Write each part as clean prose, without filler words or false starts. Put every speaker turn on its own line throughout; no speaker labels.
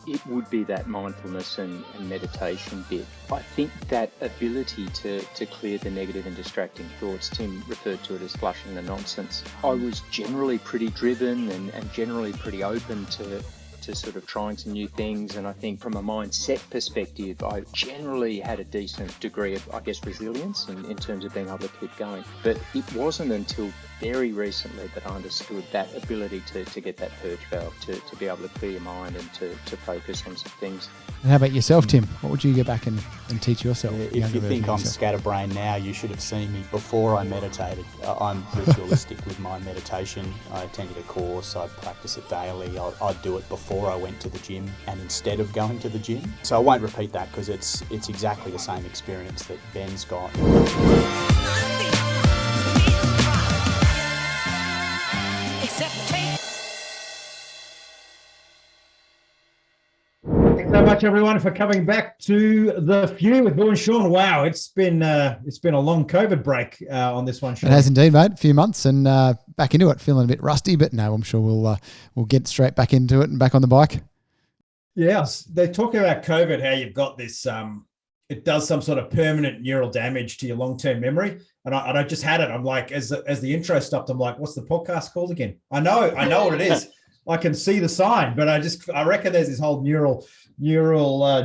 it would be that mindfulness and meditation bit. I think that ability to clear the negative and distracting thoughts, Tim referred to it as flushing the nonsense. I was generally pretty driven and generally pretty open to sort of trying some new things. And I think from a mindset perspective, I generally had a decent degree of, I guess, resilience in terms of being able to keep going. But it wasn't until very recently that I understood that ability to get that purge valve, to be able to clear your mind and to focus on some things.
And how about yourself, Tim? What would you go back and teach yourself?
If you think I'm scatterbrained now, you should have seen me before I meditated. I'm ritualistic with my meditation. I attended a course, I practice it daily. I'd do it before I went to the gym and instead of going to the gym. So I won't repeat that because it's exactly the same experience that Ben's got.
Thanks so much, everyone, for coming back to The Few with Bill and Sean. Wow, it's been a long COVID break on this one, Sean.
It has indeed, mate. A few months and back into it. Feeling a bit rusty, but no, I'm sure we'll get straight back into it and back on the bike.
Yeah, they're talking about COVID, how you've got this, it does some sort of permanent neural damage to your long-term memory. And I just had it. I'm like, as the intro stopped, I'm like, what's the podcast called again? I know what it is. I can see the sign, but I reckon there's this whole neural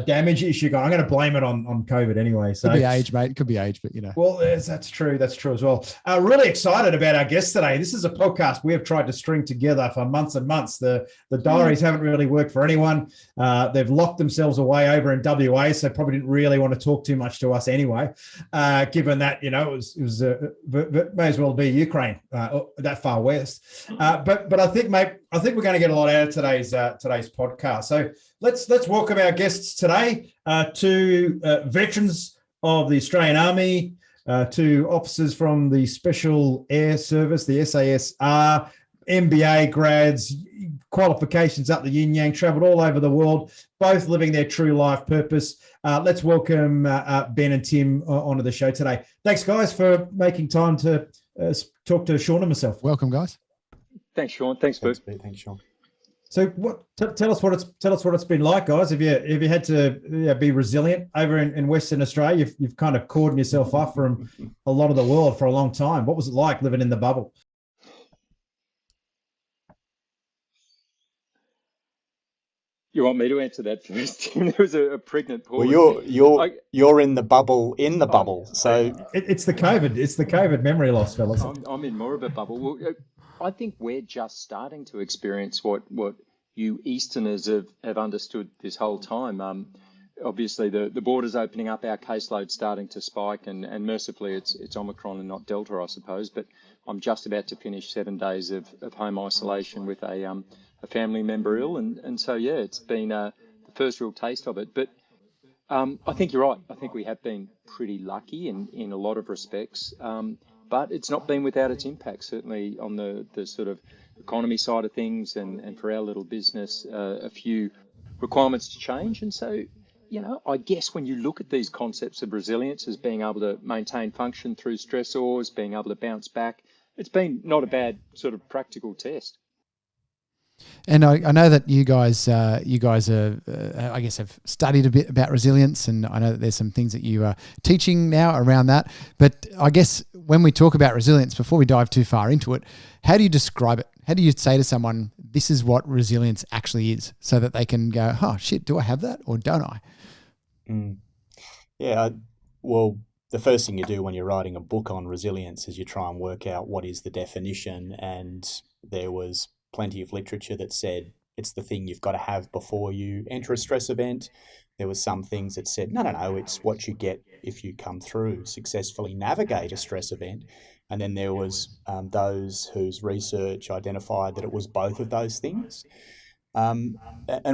damage issue going. I'm going to blame it on COVID anyway. So
could be age, mate. It could be age, but you know.
Well, that's true. That's true as well. Really excited about our guest today. This is a podcast we have tried to string together for months and months. The diaries haven't really worked for anyone. They've locked themselves away over in WA, so probably didn't really want to talk too much to us anyway. Given that it was may as well be Ukraine, that far west. But I think, mate, we're going to get a lot out of today's podcast. So let's welcome our guests today, two veterans of the Australian Army, two officers from the Special Air Service, the SASR, MBA grads, qualifications up the yin yang, travelled all over the world, both living their true life purpose. Let's welcome Ben and Tim onto the show today. Thanks, guys, for making time to talk to Sean and myself.
Welcome, guys.
Thanks, Sean. Thanks, Boo.
Thanks, Sean.
So, tell us what it's been like, guys. Have you had to be resilient over in Western Australia? You've kind of cordoned yourself off from a lot of the world for a long time. What was it like living in the bubble?
You want me to answer that first? There was a pregnant pause.
Well, you're in the bubble So
it's the COVID memory loss, fellas.
I'm in more of a bubble. Well, I think we're just starting to experience what you Easterners have understood this whole time. Obviously, the border's opening up, our caseload's starting to spike, and mercifully it's Omicron and not Delta, I suppose. But I'm just about to finish 7 days of home isolation with a family member ill, and so yeah, it's been the first real taste of it. But I think you're right. I think we have been pretty lucky in a lot of respects. But it's not been without its impact, certainly on the sort of economy side of things and for our little business, a few requirements to change. And so, I guess when you look at these concepts of resilience as being able to maintain function through stressors, being able to bounce back, it's been not a bad sort of practical test.
And I know that you guys are, I guess, have studied a bit about resilience, and I know that there's some things that you are teaching now around that. But I guess when we talk about resilience, before we dive too far into it, how do you describe it? How do you say to someone, this is what resilience actually is, so that they can go, oh, shit, do I have that or don't I?
Yeah, well, the first thing you do when you're writing a book on resilience is you try and work out what is the definition, and there was plenty of literature that said it's the thing you've got to have before you enter a stress event. There was some things that said, no, it's what you get if you come through, successfully navigate a stress event. And then there was those whose research identified that it was both of those things. And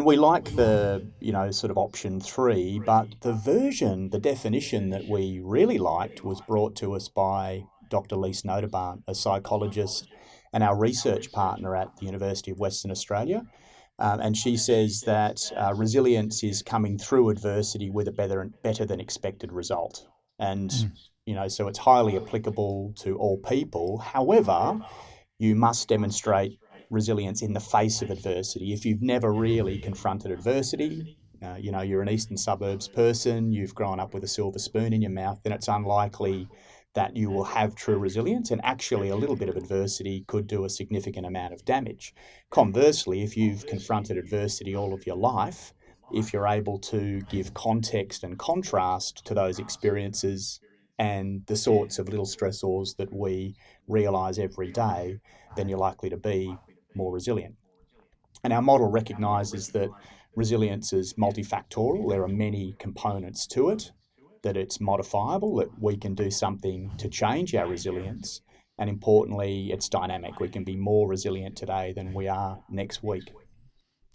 we like the, sort of option 3, but the definition that we really liked was brought to us by Dr. Lise Notebaert, a psychologist and our research partner at the University of Western Australia. And she says that resilience is coming through adversity with a better than expected result. And, so it's highly applicable to all people. However, you must demonstrate resilience in the face of adversity. If you've never really confronted adversity, you're an eastern suburbs person, you've grown up with a silver spoon in your mouth, then it's unlikely that you will have true resilience, and actually a little bit of adversity could do a significant amount of damage. Conversely, if you've confronted adversity all of your life, if you're able to give context and contrast to those experiences and the sorts of little stressors that we realise every day, then you're likely to be more resilient. And our model recognises that resilience is multifactorial. There are many components to it, that it's modifiable, that we can do something to change our resilience. And importantly, it's dynamic. We can be more resilient today than we are next week.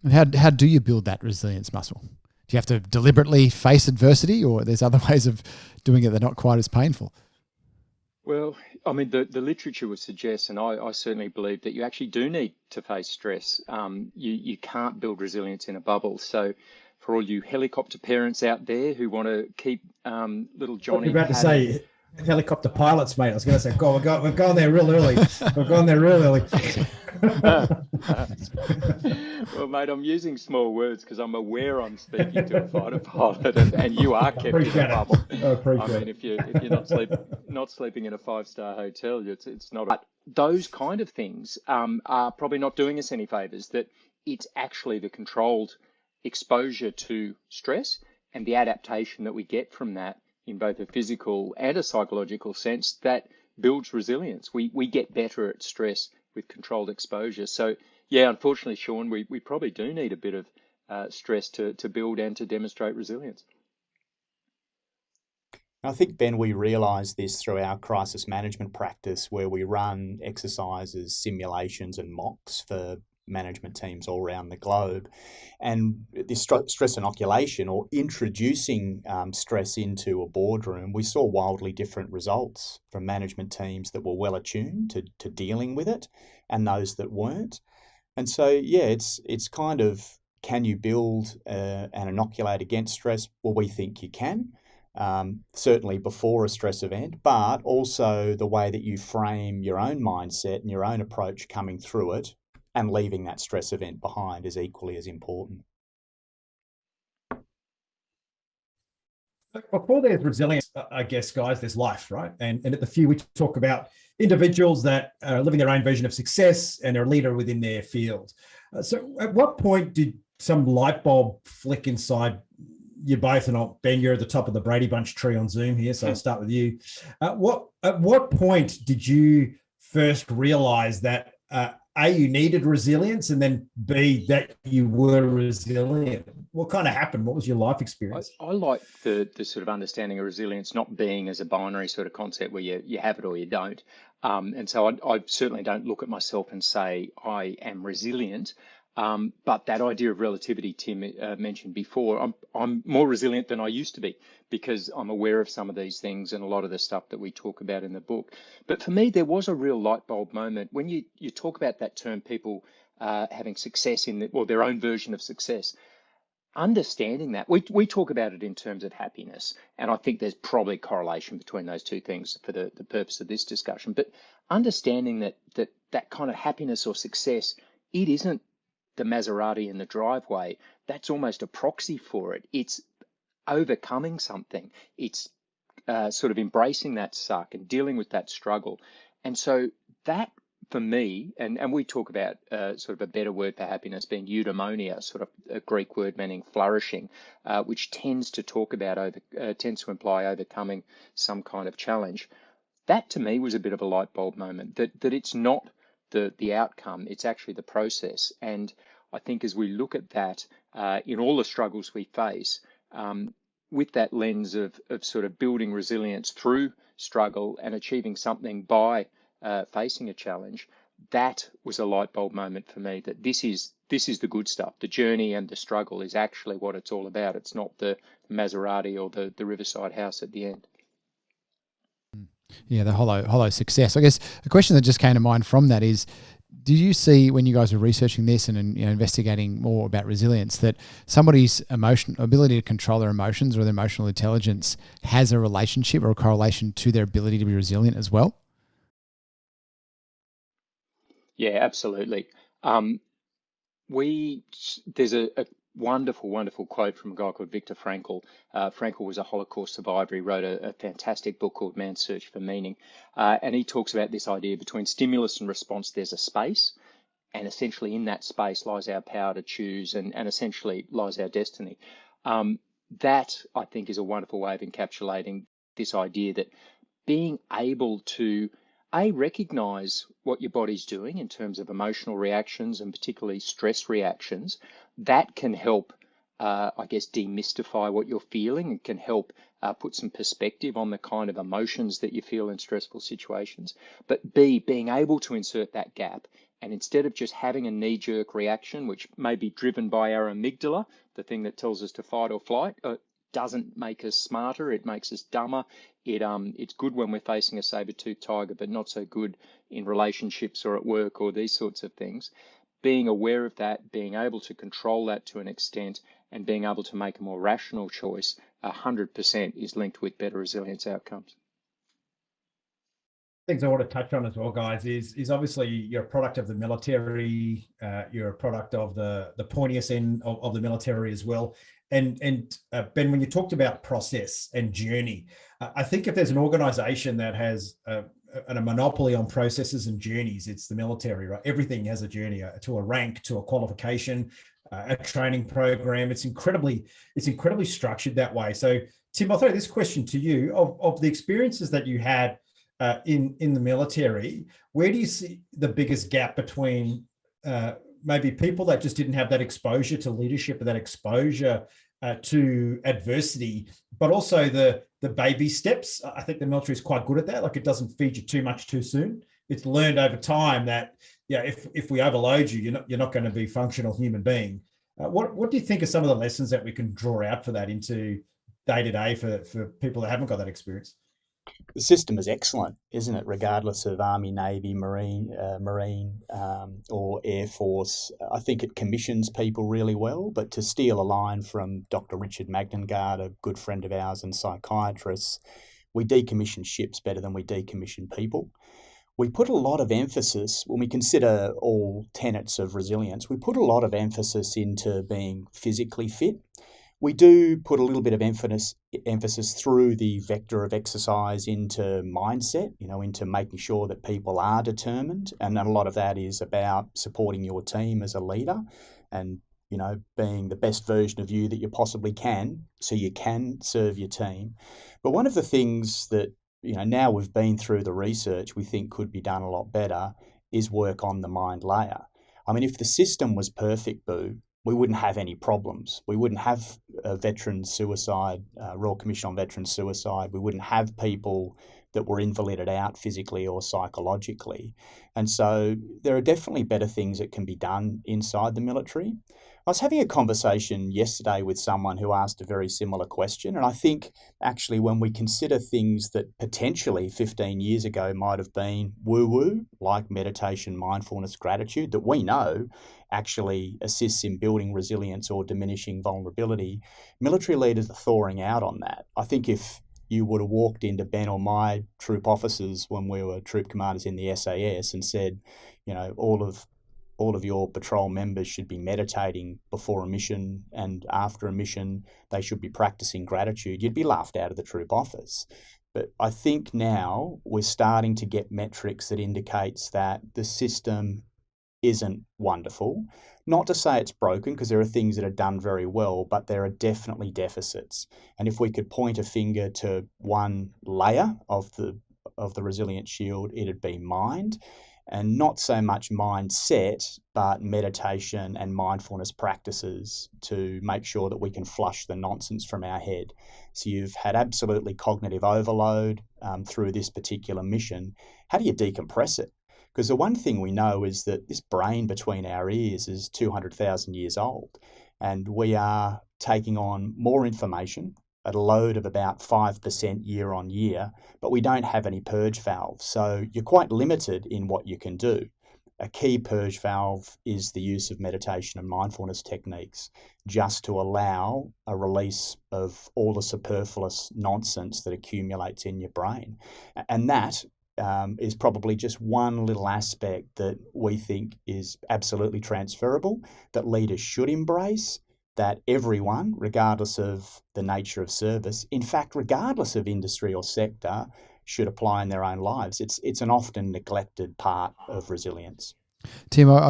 And how do you build that resilience muscle? Do you have to deliberately face adversity, or there's other ways of doing it that are not quite as painful?
Well, I mean, the literature would suggest, and I certainly believe, that you actually do need to face stress. You can't build resilience in a bubble. So for all you helicopter parents out there who want to keep little Johnny...
What you're about to say, helicopter pilots, mate. I was going to say, God, we're going there real early. We're going there real early.
Well, mate, I'm using small words because I'm aware I'm speaking to a fighter pilot, and you are kept in a bubble. I mean, if you're not sleeping in a 5-star hotel, it's not. But those kind of things are probably not doing us any favors. That it's actually the controlled exposure to stress and the adaptation that we get from that in both a physical and a psychological sense that builds resilience. We get better at stress with controlled exposure. So yeah, unfortunately, Sean, we probably do need a bit of stress to build and to demonstrate resilience.
I think, Ben, we realise this through our crisis management practice, where we run exercises, simulations and mocks for management teams all around the globe. And this stress inoculation, or introducing stress into a boardroom, we saw wildly different results from management teams that were well attuned to dealing with it and those that weren't. And so, yeah, it's kind of, can you build and inoculate against stress? Well, we think you can. Certainly before a stress event, but also the way that you frame your own mindset and your own approach coming through it and leaving that stress event behind is equally as important.
Before there's resilience, I guess, guys, there's life, right? And at the Few, we talk about individuals that are living their own version of success and are a leader within their field. So at what point did some light bulb flick inside you both? And Ben, you're at the top of the Brady Bunch tree on Zoom here, so I'll start with you. At what point did you first realize that A, you needed resilience, and then B, that you were resilient? What kind of happened? What was your life experience?
I like the sort of understanding of resilience not being as a binary sort of concept where you have it or you don't. And so I certainly don't look at myself and say I am resilient. But that idea of relativity Tim mentioned before, I'm more resilient than I used to be because I'm aware of some of these things and a lot of the stuff that we talk about in the book. But for me, there was a real light bulb moment when you talk about that term, people having success in their own version of success. Understanding that, we talk about it in terms of happiness, and I think there's probably correlation between those two things for the purpose of this discussion. But understanding that kind of happiness or success, it isn't the Maserati in the driveway. That's almost a proxy for it. It's overcoming something. It's sort of embracing that suck and dealing with that struggle. And so that, for me, and we talk about sort of a better word for happiness being eudaimonia, sort of a Greek word meaning flourishing, which tends to imply overcoming some kind of challenge. That to me was a bit of a light bulb moment, that it's not the outcome, it's actually the process. And I think as we look at that in all the struggles we face, with that lens of sort of building resilience through struggle and achieving something by facing a challenge, that was a light bulb moment for me, that this is the good stuff. The journey and the struggle is actually what it's all about. It's not the Maserati or the riverside house at the end.
Yeah, the hollow success. I guess a question that just came to mind from that is, do you see when you guys are researching this and investigating more about resilience that somebody's ability to control their emotions or their emotional intelligence has a relationship or a correlation to their ability to be resilient as well?
Yeah, absolutely. Um, there's a wonderful, wonderful quote from a guy called Viktor Frankl. Frankl was a Holocaust survivor. He wrote a fantastic book called Man's Search for Meaning. And he talks about this idea between stimulus and response, there's a space. And essentially in that space lies our power to choose and essentially lies our destiny. That, I think, is a wonderful way of encapsulating this idea that being able to recognize what your body's doing in terms of emotional reactions and particularly stress reactions, that can help, I guess, demystify what you're feeling and can help put some perspective on the kind of emotions that you feel in stressful situations. But B, being able to insert that gap, and instead of just having a knee-jerk reaction, which may be driven by our amygdala, the thing that tells us to fight or flight, doesn't make us smarter, it makes us dumber. It's good when we're facing a saber-toothed tiger, but not so good in relationships or at work or these sorts of things. Being aware of that, being able to control that to an extent, and being able to make a more rational choice, 100% is linked with better resilience outcomes.
Things I want to touch on as well, guys, is obviously you're a product of the military, you're a product of the pointiest end of the military as well. And Ben, when you talked about process and journey, I think if there's an organization that has a monopoly on processes and journeys, it's the military, right? Everything has a journey, to a rank, to a qualification, a training program. It's incredibly structured that way. So Tim, I'll throw this question to you. Of the experiences that you had in the military, where do you see the biggest gap between maybe people that just didn't have that exposure to leadership or that exposure to adversity, but also the baby steps? I think the military is quite good at that. Like, it doesn't feed you too much too soon. It's learned over time that, yeah, if we overload you, you're not going to be a functional human being. What do you think are some of the lessons that we can draw out for that into day to day for people that haven't got that experience?
The system is excellent, isn't it? Regardless of Army, Navy, Marine, or Air Force, I think it commissions people really well. But to steal a line from Dr. Richard Magnangard, a good friend of ours and psychiatrist, we decommission ships better than we decommission people. We put a lot of emphasis, when we consider all tenets of resilience, we put a lot of emphasis into being physically fit. We do put a little bit of emphasis through the vector of exercise into mindset, into making sure that people are determined. And a lot of that is about supporting your team as a leader and, being the best version of you that you possibly can so you can serve your team. But one of the things that, now we've been through the research, we think could be done a lot better is work on the mind layer. I mean, if the system was perfect, Boo, we wouldn't have any problems. We wouldn't have veteran suicide, Royal Commission on Veteran Suicide. We wouldn't have people that were invalided out physically or psychologically. And so there are definitely better things that can be done inside the military. I was having a conversation yesterday with someone who asked a very similar question. And I think actually when we consider things that potentially 15 years ago might have been woo-woo, like meditation, mindfulness, gratitude, that we know actually assists in building resilience or diminishing vulnerability, military leaders are thawing out on that. I think if you would have walked into Ben or my troop officers when we were troop commanders in the SAS and said, all of your patrol members should be meditating before a mission and after a mission, they should be practicing gratitude, you'd be laughed out of the troop office. But I think now we're starting to get metrics that indicates that the system isn't wonderful. Not to say it's broken, because there are things that are done very well, but there are definitely deficits. And if we could point a finger to one layer of the resilience shield, it'd be mind. And not so much mindset, but meditation and mindfulness practices to make sure that we can flush the nonsense from our head. So you've had absolutely cognitive overload through this particular mission. How do you decompress it? Because the one thing we know is that this brain between our ears is 200,000 years old, and we are taking on more information at a load of about 5% year on year, but we don't have any purge valves. So you're quite limited in what you can do. A key purge valve is the use of meditation and mindfulness techniques, just to allow a release of all the superfluous nonsense that accumulates in your brain. And that, is probably just one little aspect that we think is absolutely transferable, that leaders should embrace, that everyone, regardless of the nature of service, in fact, regardless of industry or sector, should apply in their own lives. It's an often neglected part of resilience.
Tim, I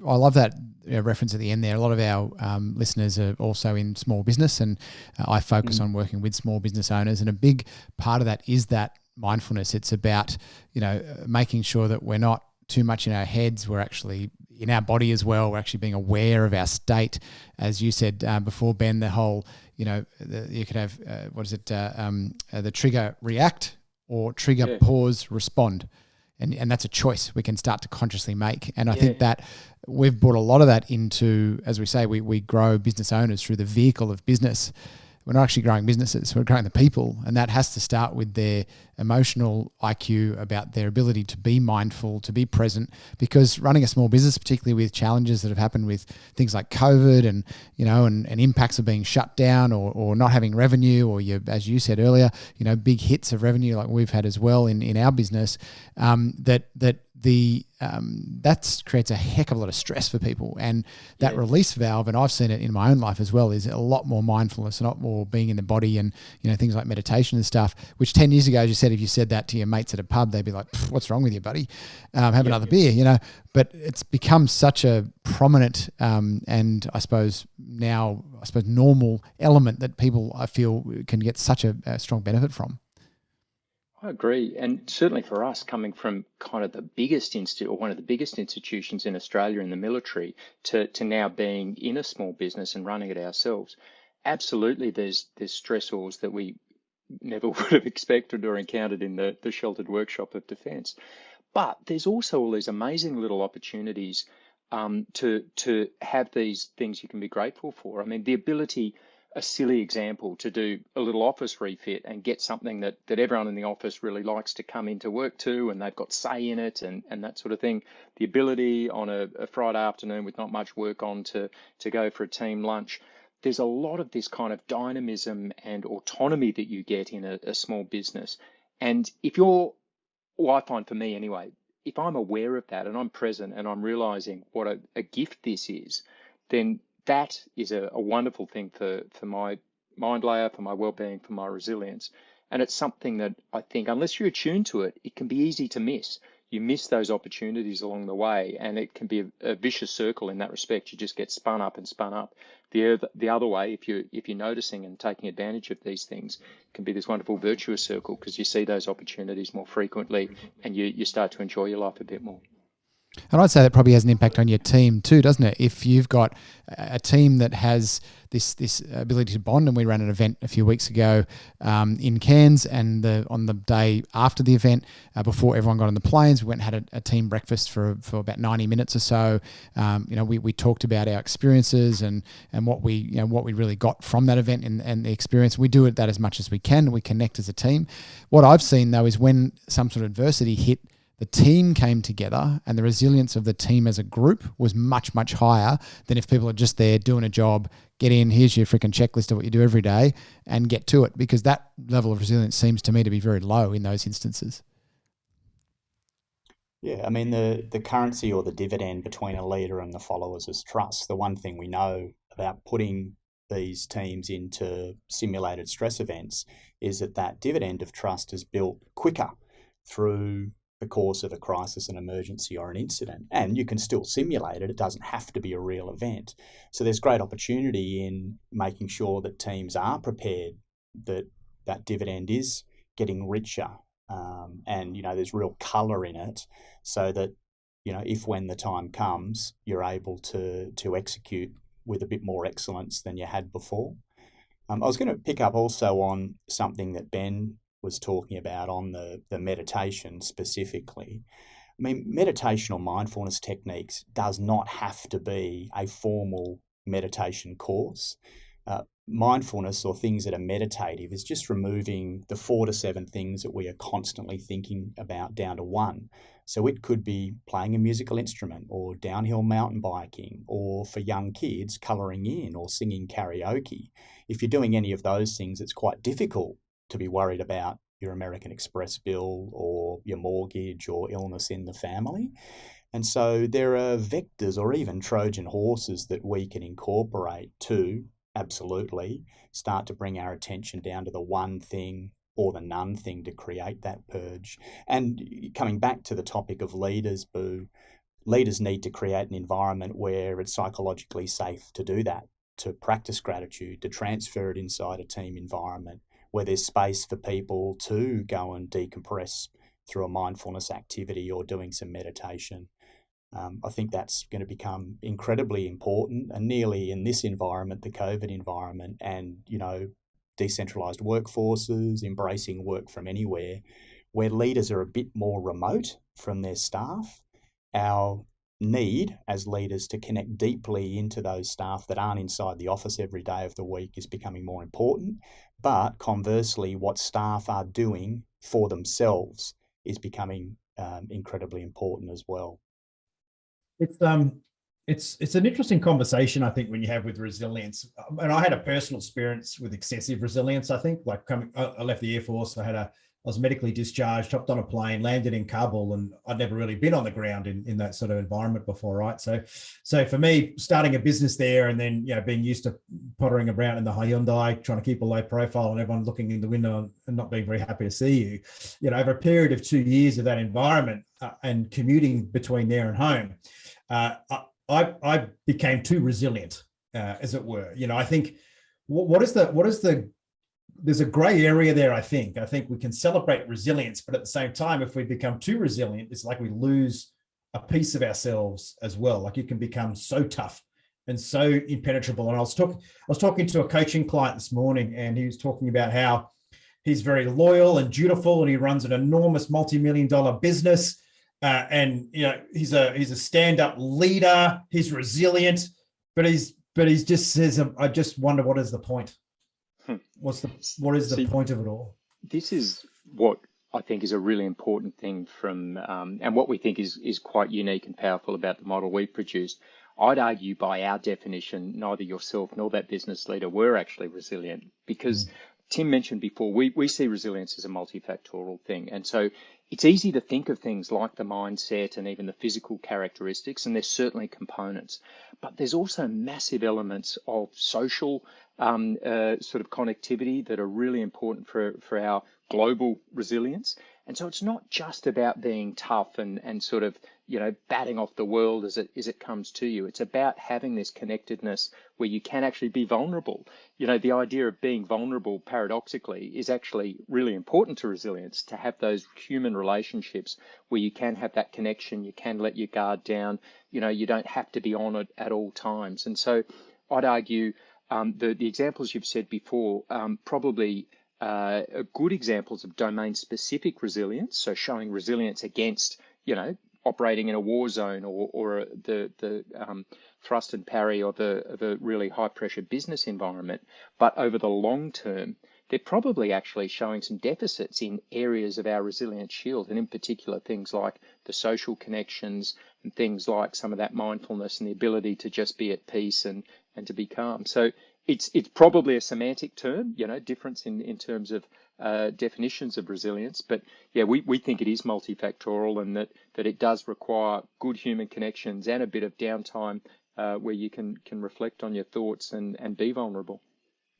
love that reference at the end there. A lot of our listeners are also in small business, and I focus on working with small business owners. And a big part of that is that mindfulness. It's about, making sure that we're not too much in our heads. We're actually in our body as well. We're actually being aware of our state. As you said before, Ben, the whole, you could have, the trigger react or trigger pause respond. And that's a choice we can start to consciously make. And I think that we've brought a lot of that into, as we say, we grow business owners through the vehicle of business. We're not actually growing businesses, we're growing the people. And that has to start with their emotional IQ, about their ability to be mindful, to be present, because running a small business, particularly with challenges that have happened with things like COVID and, and impacts of being shut down or not having revenue, or as you said earlier, big hits of revenue like we've had as well in our business, that creates a heck of a lot of stress for people. And that release valve, and I've seen it in my own life as well, is a lot more mindfulness, a lot more being in the body, and things like meditation and stuff, which 10 years ago, as you said, if you said that to your mates at a pub, they'd be like, what's wrong with you, buddy? Have another beer, but it's become such a prominent and I suppose normal element that people, I feel, can get such a strong benefit from.
I agree. And certainly for us, coming from kind of the biggest institute, or one of the biggest institutions in Australia in the military, to now being in a small business and running it ourselves, absolutely there's stressors that we never would have expected or encountered in the sheltered workshop of defence. But there's also all these amazing little opportunities to have these things you can be grateful for. I mean, the ability, a silly example, to do a little office refit and get something that everyone in the office really likes to come into work to, and they've got say in it and that sort of thing. The ability on a Friday afternoon with not much work on to go for a team lunch. There's a lot of this kind of dynamism and autonomy that you get in a small business. And I find for me anyway, if I'm aware of that and I'm present and I'm realizing what a gift this is, then that is a wonderful thing for my mind layer, for my well-being, for my resilience. And it's something that I think, unless you're attuned to it, it can be easy to miss. You miss those opportunities along the way, and it can be a vicious circle in that respect. You just get spun up and spun up. The other way, if you're noticing and taking advantage of these things, can be this wonderful virtuous circle, because you see those opportunities more frequently and you start to enjoy your life a bit more.
And I'd say that probably has an impact on your team too, doesn't it? If you've got a team that has this ability to bond, and we ran an event a few weeks ago in Cairns, and on the day after the event, before everyone got on the planes, we went and had a team breakfast for about 90 minutes or so. We talked about our experiences and what we really got from that event and the experience. We do that as much as we can. We connect as a team. What I've seen though is when some sort of adversity hit, the team came together, and the resilience of the team as a group was much, much higher than if people are just there doing a job, get in, here's your freaking checklist of what you do every day, and get to it, because that level of resilience seems to me to be very low in those instances.
Yeah, I mean, the currency or the dividend between a leader and the followers is trust. The one thing we know about putting these teams into simulated stress events is that dividend of trust is built quicker through the course of a crisis, an emergency, or an incident. And you can still simulate it. It doesn't have to be a real event. So there's great opportunity in making sure that teams are prepared, that dividend is getting richer. And, there's real colour in it, so that, if when the time comes, you're able to execute with a bit more excellence than you had before. I was going to pick up also on something that Ben was talking about on the meditation specifically. I mean, meditation or mindfulness techniques does not have to be a formal meditation course. Mindfulness, or things that are meditative, is just removing the 4 to 7 things that we are constantly thinking about down to one. So it could be playing a musical instrument, or downhill mountain biking, or for young kids, colouring in or singing karaoke. If you're doing any of those things, it's quite difficult to be worried about your American Express bill or your mortgage or illness in the family. And so there are vectors or even Trojan horses that we can incorporate to absolutely start to bring our attention down to the one thing or the none thing to create that purge. And coming back to the topic of leaders, Boo, leaders need to create an environment where it's psychologically safe to do that, to practice gratitude, to transfer it inside a team environment where there's space for people to go and decompress through a mindfulness activity or doing some meditation. I think that's going to become incredibly important, and nearly in this environment, the COVID environment, and, decentralized workforces, embracing work from anywhere, where leaders are a bit more remote from their staff. Our need as leaders to connect deeply into those staff that aren't inside the office every day of the week is becoming more important. But conversely, what staff are doing for themselves is becoming incredibly important as well.
It's an interesting conversation, I think, when you have with resilience. And I had a personal experience with excessive resilience. I think, like I left the Air Force. I was medically discharged, hopped on a plane, landed in Kabul, and I'd never really been on the ground in that sort of environment before, right? So for me, starting a business there and then being used to pottering around in the Hyundai, trying to keep a low profile, and everyone looking in the window and not being very happy to see you, over a period of 2 years of that environment and commuting between there and home, I became too resilient, as it were. I think there's a gray area there. I think we can celebrate resilience, but at the same time, if we become too resilient, it's like we lose a piece of ourselves as well. Like you can become so tough and so impenetrable. And I was talking to a coaching client this morning, and he was talking about how he's very loyal and dutiful, and he runs an enormous multi-million-dollar business. And he's a stand-up leader. He's resilient, but he's just says, I just wonder, what is the point? What is the point of it all?
This is what I think is a really important thing from, and what we think is quite unique and powerful about the model we've produced. I'd argue by our definition, neither yourself nor that business leader were actually resilient, because Tim mentioned before, we see resilience as a multifactorial thing. And so it's easy to think of things like the mindset and even the physical characteristics, and there's certainly components, but there's also massive elements of social sort of connectivity that are really important for our global resilience. And so it's not just about being tough and sort of, batting off the world as it comes to you. It's about having this connectedness where you can actually be vulnerable. The idea of being vulnerable, paradoxically, is actually really important to resilience, to have those human relationships where you can have that connection, you can let your guard down, you don't have to be on it at all times. And so I'd argue the examples you've said before, probably good examples of domain-specific resilience, so showing resilience against, operating in a war zone or the thrust and parry of a really high-pressure business environment. But over the long term, they're probably actually showing some deficits in areas of our resilience shield, and in particular things like the social connections and things like some of that mindfulness and the ability to just be at peace and to be calm. So it's probably a semantic term, difference in terms of definitions of resilience. But yeah, we think it is multifactorial, and that it does require good human connections and a bit of downtime where you can reflect on your thoughts and be vulnerable.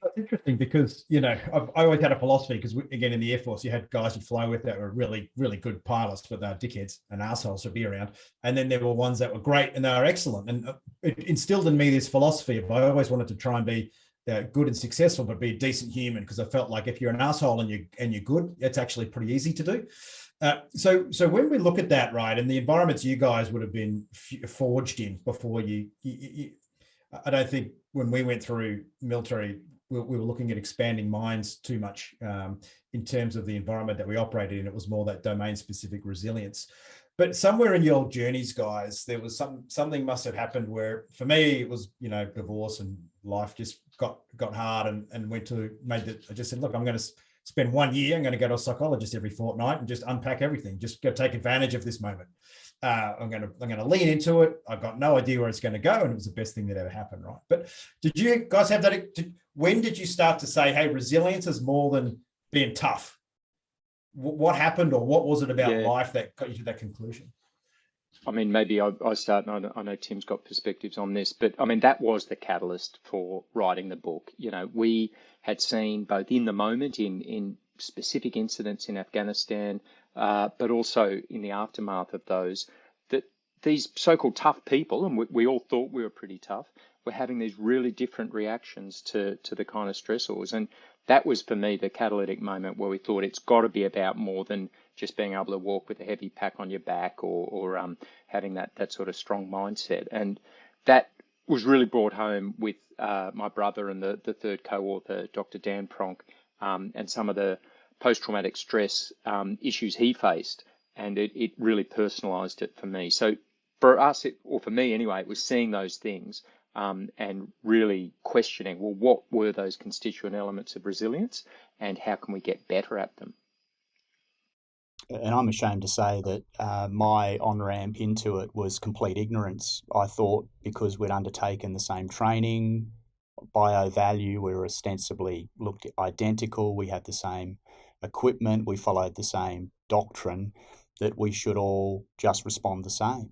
That's interesting because, I always had a philosophy, because again, in the Air Force, you had guys you fly with that were really, really good pilots, but they're dickheads and assholes to be around. And then there were ones that were great and they were excellent. And it instilled in me this philosophy of, I always wanted to try and be good and successful, but be a decent human, because I felt like if you're an asshole and you're good, it's actually pretty easy to do. So when we look at that, right, and the environments you guys would have been forged in before I don't think when we went through military, we were looking at expanding minds too much in terms of the environment that we operated in. It was more that domain-specific resilience. But somewhere in your journeys, guys, there was something must have happened where, for me, it was, divorce and life just got hard and I just said, look, I'm going to spend 1 year. I'm going to go to a psychologist every fortnight and just unpack everything. Just go take advantage of this moment. I'm going to lean into it. I've got no idea where it's going to go, and it was the best thing that ever happened, right? But did you guys have that? When did you start to say, hey, resilience is more than being tough? what happened, or what was it about
Yeah.
life that got you to that conclusion?
I mean, maybe I start, and I know Tim's got perspectives on this, but I mean, that was the catalyst for writing the book. You know, we had seen both in the moment, in specific incidents in Afghanistan, but also in the aftermath of those, that these so-called tough people, and we all thought we were pretty tough, were having these really different reactions to the kind of stressors. And that was for me the catalytic moment where we thought it's got to be about more than just being able to walk with a heavy pack on your back, or having that sort of strong mindset. And that was really brought home with my brother and the third co-author, Dr. Dan Pronk, and some of the post-traumatic stress issues he faced. And it really personalised it for me. So for us, or for me anyway, it was seeing those things and really questioning, well, what were those constituent elements of resilience and how can we get better at them?
And I'm ashamed to say that my on-ramp into it was complete ignorance. I thought because we'd undertaken the same training, bio-value, we were ostensibly looked identical, we had the same equipment, we followed the same doctrine, that we should all just respond the same.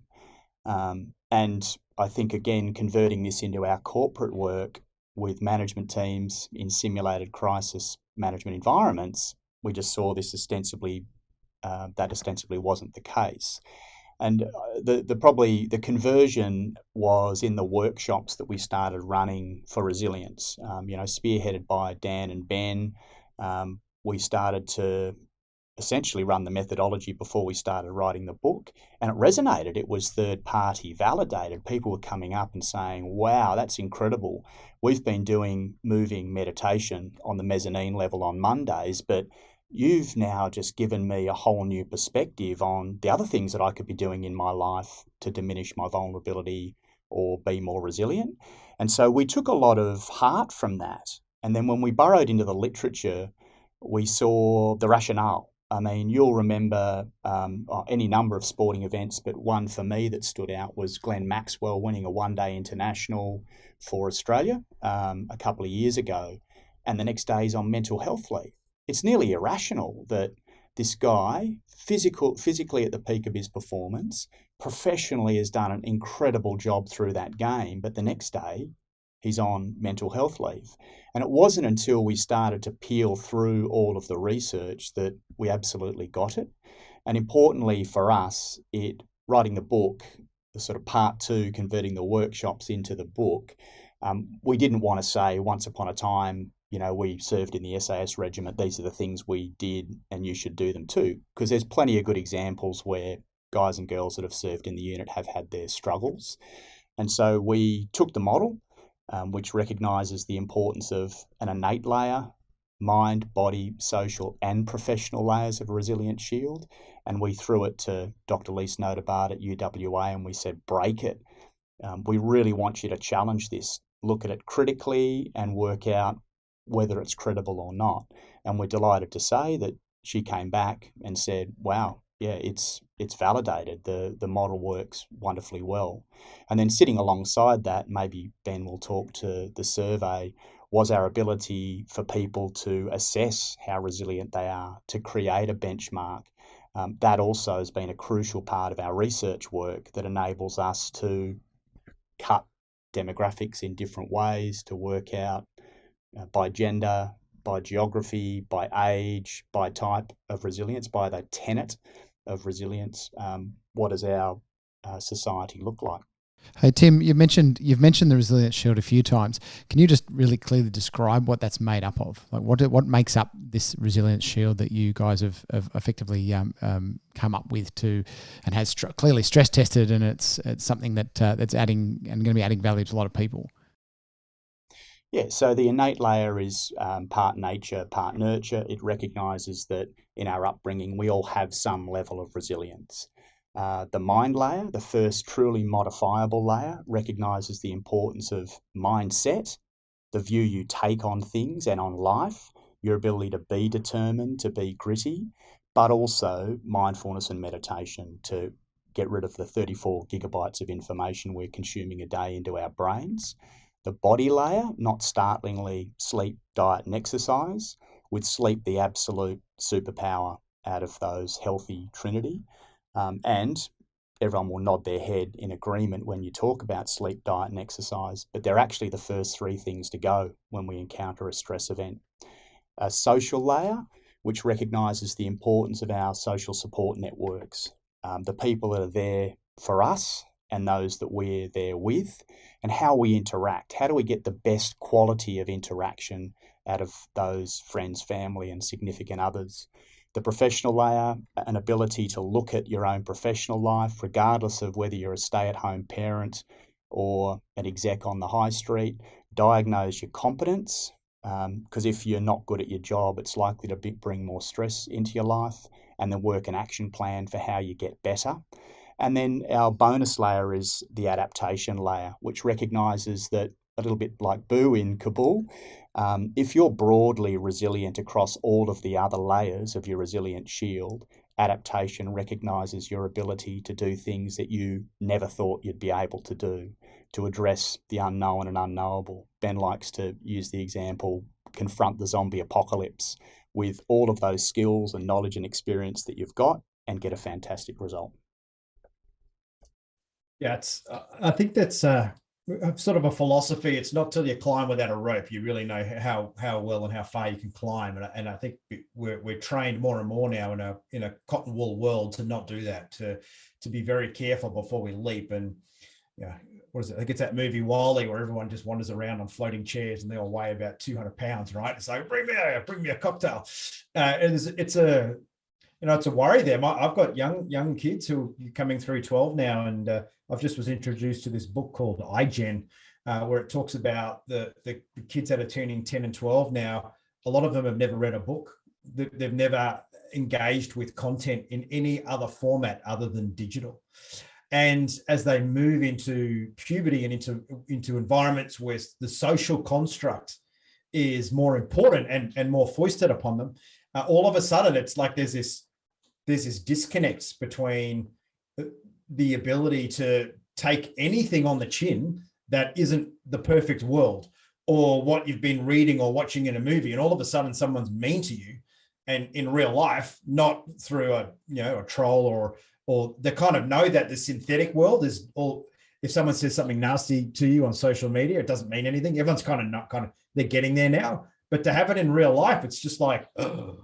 And I think, again, converting this into our corporate work with management teams in simulated crisis management environments, we just saw this ostensibly wasn't the case. And the conversion was in the workshops that we started running for resilience. Spearheaded by Dan and Ben, we started to essentially run the methodology before we started writing the book, and it resonated. It was third party validated. People were coming up and saying, wow, that's incredible. We've been doing moving meditation on the mezzanine level on Mondays, but you've now just given me a whole new perspective on the other things that I could be doing in my life to diminish my vulnerability or be more resilient. And so we took a lot of heart from that. And then when we burrowed into the literature, we saw the rationale. I mean, you'll remember any number of sporting events, but one for me that stood out was Glenn Maxwell winning a one-day international for Australia a couple of years ago, and the next day he's on mental health leave. It's nearly irrational that this guy, physically at the peak of his performance, professionally has done an incredible job through that game, but the next day he's on mental health leave. And it wasn't until we started to peel through all of the research that we absolutely got it. And importantly for us, writing the book, the sort of part two, converting the workshops into the book, we didn't want to say once upon a time, we served in the SAS regiment, these are the things we did and you should do them too. Because there's plenty of good examples where guys and girls that have served in the unit have had their struggles. And so we took the model, which recognises the importance of an innate layer, mind, body, social and professional layers of a resilient shield. And we threw it to Dr. Lise Nodabart at UWA and we said, break it. We really want you to challenge this, look at it critically and work out whether it's credible or not. And we're delighted to say that she came back and said, wow, yeah, it's validated. The model works wonderfully well. And then sitting alongside that, maybe Ben will talk to the survey, was our ability for people to assess how resilient they are, to create a benchmark. That also has been a crucial part of our research work that enables us to cut demographics in different ways, to work out by gender, by geography, by age, by type of resilience, by the tenet of resilience. What does our society look like?
Hey Tim, you've mentioned the Resilience Shield a few times. Can you just really clearly describe what that's made up of? Like what makes up this Resilience Shield that you guys have effectively come up with and has clearly stress tested, and it's something that's adding and going to be adding value to a lot of people.
Yeah, so the innate layer is part nature, part nurture. It recognises that in our upbringing, we all have some level of resilience. The mind layer, the first truly modifiable layer, recognises the importance of mindset, the view you take on things and on life, your ability to be determined, to be gritty, but also mindfulness and meditation to get rid of the 34 gigabytes of information we're consuming a day into our brains. The body layer, not startlingly, sleep, diet and exercise, with sleep the absolute superpower out of those healthy trinity. And everyone will nod their head in agreement when you talk about sleep, diet, and exercise, but they're actually the first three things to go when we encounter a stress event. A social layer, which recognises the importance of our social support networks, the people that are there for us and those that we're there with, and how we interact. How do we get the best quality of interaction out of those friends, family, and significant others? The professional layer, an ability to look at your own professional life, regardless of whether you're a stay-at-home parent or an exec on the high street, diagnose your competence, because if you're not good at your job, it's likely to bring more stress into your life, and then work an action plan for how you get better. And then our bonus layer is the adaptation layer, which recognises that, a little bit like Boo in Kabul, if you're broadly resilient across all of the other layers of your resilient shield, adaptation recognises your ability to do things that you never thought you'd be able to do, to address the unknown and unknowable. Ben likes to use the example, confront the zombie apocalypse with all of those skills and knowledge and experience that you've got and get a fantastic result.
Yeah, I think that's sort of a philosophy. It's not till you climb without a rope you really know how well and how far you can climb. And I think we're trained more and more now in a cotton wool world to not do that, to be very careful before we leap. And yeah, what is it? I think it's that movie WALL-E where everyone just wanders around on floating chairs and they all weigh about 200 pounds, right? It's like, bring me a cocktail. It's a worry there. I've got young kids who are coming through 12 now, and I've just was introduced to this book called iGen, where it talks about the kids that are turning 10 and 12 now. A lot of them have never read a book. They've never engaged with content in any other format other than digital. And as they move into puberty and into environments where the social construct is more important and more foisted upon them, all of a sudden it's like there's this disconnect between the ability to take anything on the chin that isn't the perfect world or what you've been reading or watching in a movie, and all of a sudden someone's mean to you, and in real life, not through a troll or they kind of know that the synthetic world is all. If someone says something nasty to you on social media, it doesn't mean anything. Everyone's they're getting there now, but to have it in real life, it's just like, oh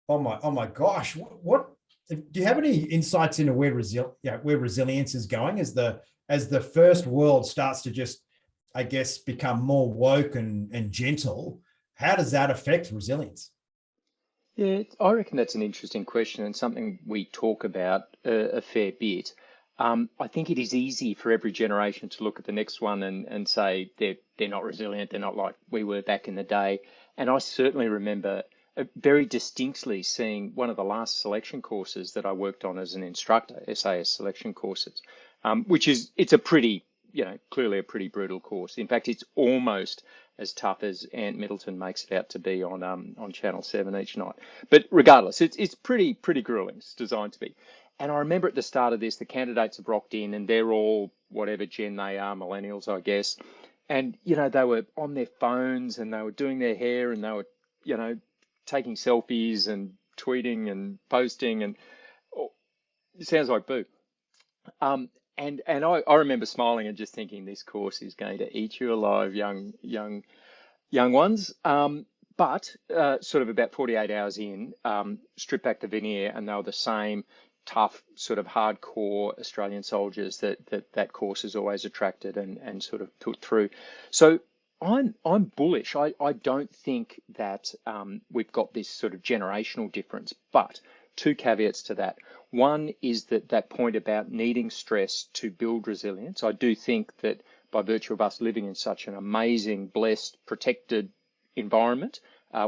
my gosh, what? Do you have any insights into where resilience is going as the first world starts to just, I guess, become more woke and gentle? How does that affect resilience?
Yeah, I reckon that's an interesting question and something we talk about a fair bit. I think it is easy for every generation to look at the next one and say they're not resilient, they're not like we were back in the day. And I certainly remember very distinctly seeing one of the last selection courses that I worked on as an instructor, SAS selection courses, which it's a pretty, clearly a pretty brutal course. In fact, it's almost as tough as Ant Middleton makes it out to be on Channel 7 each night. But regardless, it's pretty grueling. It's designed to be. And I remember at the start of this, the candidates have rocked in and they're all whatever gen they are, millennials, I guess. And, they were on their phones and they were doing their hair and they were, taking selfies and tweeting and posting, and it sounds like Boo. And I remember smiling and just thinking this course is going to eat you alive, young ones. But sort of about 48 hours in, stripped back the veneer, and they were the same tough, sort of hardcore Australian soldiers that course has always attracted and sort of put through. So I'm bullish. I don't think that we've got this sort of generational difference, but two caveats to that. One is that point about needing stress to build resilience. I do think that by virtue of us living in such an amazing, blessed, protected environment,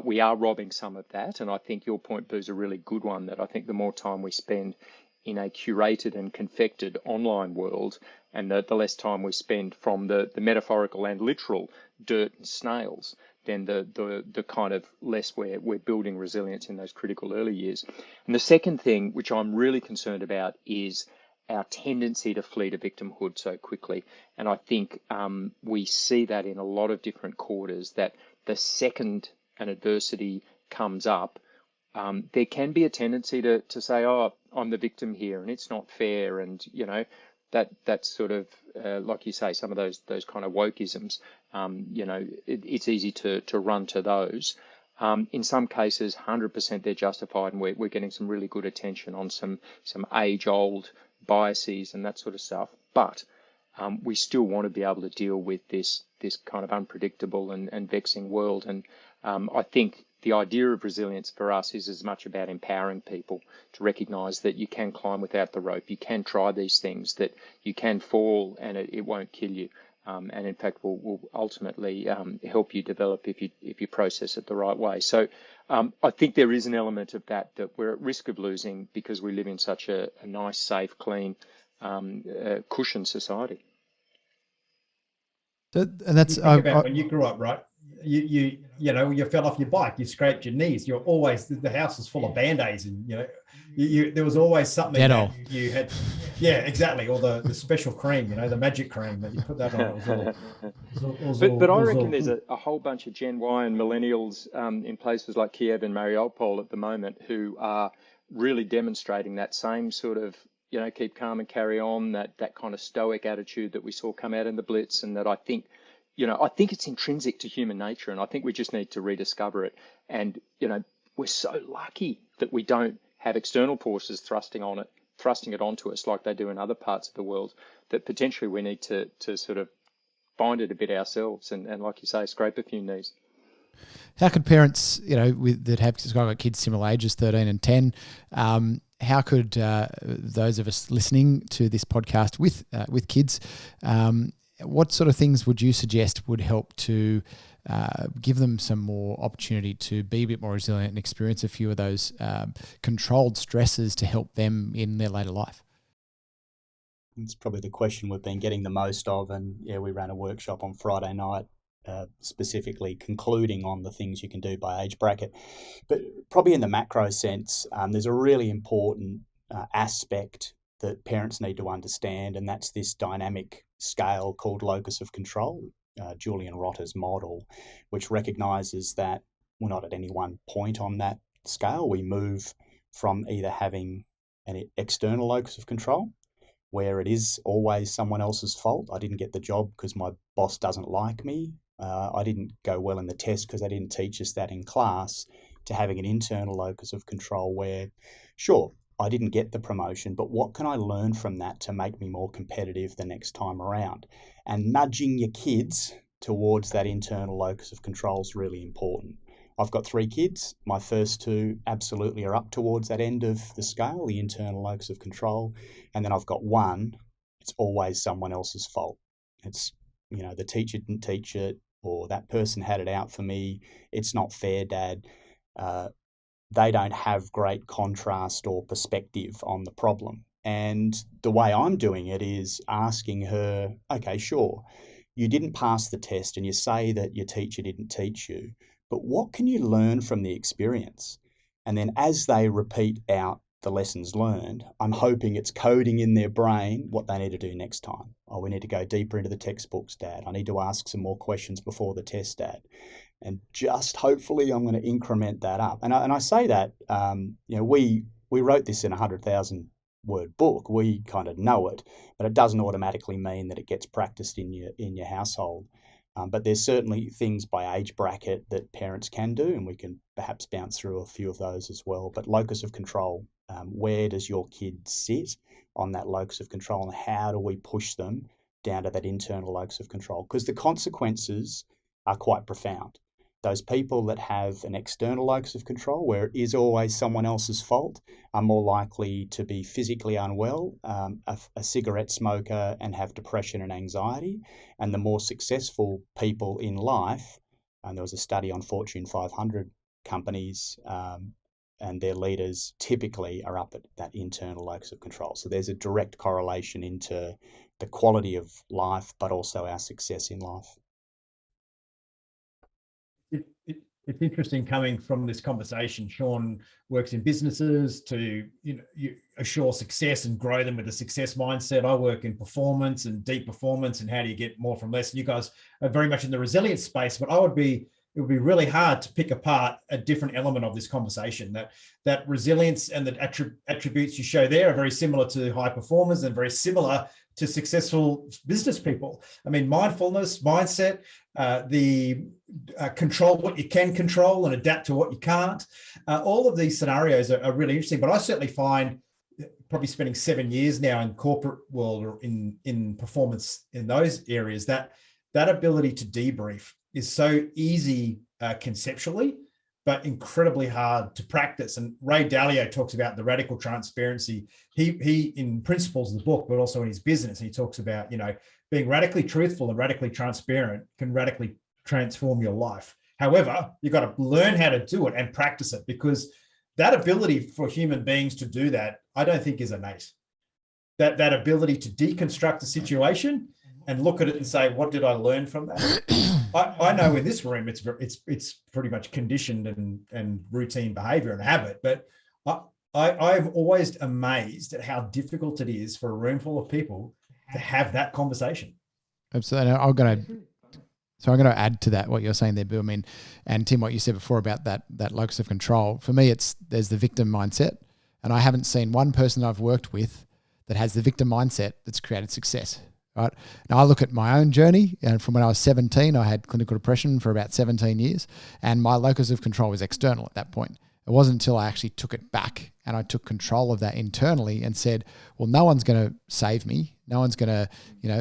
we are robbing some of that. And I think your point, Boo, is a really good one, that I think the more time we spend in a curated and confected online world, and the less time we spend from the metaphorical and literal dirt and snails, then the kind of less we're building resilience in those critical early years. And the second thing, which I'm really concerned about, is our tendency to flee to victimhood so quickly. And I think we see that in a lot of different quarters, that the second an adversity comes up, there can be a tendency to say, "Oh, I'm the victim here, and it's not fair," and that's sort of like you say, some of those kind of wokeisms. It's easy to run to those. In some cases, 100% they're justified, and we're getting some really good attention on some age-old biases and that sort of stuff. But we still want to be able to deal with this kind of unpredictable and vexing world. And I think the idea of resilience for us is as much about empowering people to recognise that you can climb without the rope, you can try these things, that you can fall and it won't kill you. And in fact, will ultimately help you develop if you process it the right way. So I think there is an element of that we're at risk of losing because we live in such a nice, safe, clean, cushioned society.
And that's
you think about when you grew up, right? You fell off your bike, you scraped your knees. You're always, the house was full of band-aids, and there was always something that you had. Yeah, exactly. Or the special cream, the magic cream that you put that on.
But I reckon there's a whole bunch of Gen Y and millennials in places like Kiev and Mariupol at the moment who are really demonstrating that same sort of, keep calm and carry on, that kind of stoic attitude that we saw come out in the Blitz, and that I think it's intrinsic to human nature, and I think we just need to rediscover it. And, we're so lucky that we don't have external forces thrusting it onto us like they do in other parts of the world, that potentially we need to sort of find it a bit ourselves and like you say, scrape a few knees.
How could parents, that have got kids similar ages, 13 and 10, how could those of us listening to this podcast with kids, what sort of things would you suggest would help to give them some more opportunity to be a bit more resilient and experience a few of those controlled stresses to help them in their later life?
It's probably the question we've been getting the most of, and we ran a workshop on Friday night specifically concluding on the things you can do by age bracket. But probably in the macro sense, there's a really important aspect that parents need to understand, and that's this dynamic scale called locus of control, Julian Rotter's model, which recognises that we're not at any one point on that scale. We move from either having an external locus of control, where it is always someone else's fault. I didn't get the job because my boss doesn't like me. I didn't go well in the test because they didn't teach us that in class, to having an internal locus of control where, sure, I didn't get the promotion, but what can I learn from that to make me more competitive the next time around? And nudging your kids towards that internal locus of control is really important. I've got 3 kids. My first 2 absolutely are up towards that end of the scale, the internal locus of control. And then I've got 1, it's always someone else's fault. It's, the teacher didn't teach it, or that person had it out for me. It's not fair, Dad. They don't have great contrast or perspective on the problem. And the way I'm doing it is asking her, okay, sure, you didn't pass the test and you say that your teacher didn't teach you, but what can you learn from the experience? And then as they repeat out the lessons learned, I'm hoping it's coding in their brain what they need to do next time. Oh, we need to go deeper into the textbooks, Dad. I need to ask some more questions before the test, Dad. And just hopefully I'm going to increment that up. And I say that, we wrote this in a 100,000 word book. We kind of know it, but it doesn't automatically mean that it gets practiced in your household. But there's certainly things by age bracket that parents can do, and we can perhaps bounce through a few of those as well. But locus of control, where does your kid sit on that locus of control, and how do we push them down to that internal locus of control? Because the consequences are quite profound. Those people that have an external locus of control, where it is always someone else's fault, are more likely to be physically unwell, a cigarette smoker, and have depression and anxiety. And the more successful people in life, and there was a study on Fortune 500 companies, and their leaders typically are up at that internal locus of control. So there's a direct correlation into the quality of life, but also our success in life.
It's interesting coming from this conversation. Sean works in businesses to you assure success and grow them with a success mindset. I work in performance and deep performance and how do you get more from less. You guys are very much in the resilience space, but I would be it would be really hard to pick apart a different element of this conversation. That resilience and the attributes you show there are very similar to high performers and very similar to successful business people. I mean, mindfulness, mindset, control what you can control and adapt to what you can't. All of these scenarios are really interesting, but I certainly find, probably spending 7 years now in corporate world or in performance in those areas, that ability to debrief is so easy conceptually, but incredibly hard to practice. And Ray Dalio talks about the radical transparency. He in principles of the book, but also in his business, he talks about, being radically truthful and radically transparent can radically transform your life. However, you've got to learn how to do it and practice it, because that ability for human beings to do that, I don't think is innate. That ability to deconstruct a situation and look at it and say, what did I learn from that? I know in this room, it's pretty much conditioned and routine behavior and habit, but I'm always amazed at how difficult it is for a room full of people to have that conversation.
Absolutely. I'm going to add to that what you're saying there, Bill. I mean, and Tim, what you said before about that locus of control. For me, there's the victim mindset, and I haven't seen one person I've worked with that has the victim mindset that's created success. Right now, I look at my own journey, and from when I was 17, I had clinical depression for about 17 years, and my locus of control was external at that point. It wasn't until I actually took it back and I took control of that internally and said, well, no one's going to save me. No one's going to,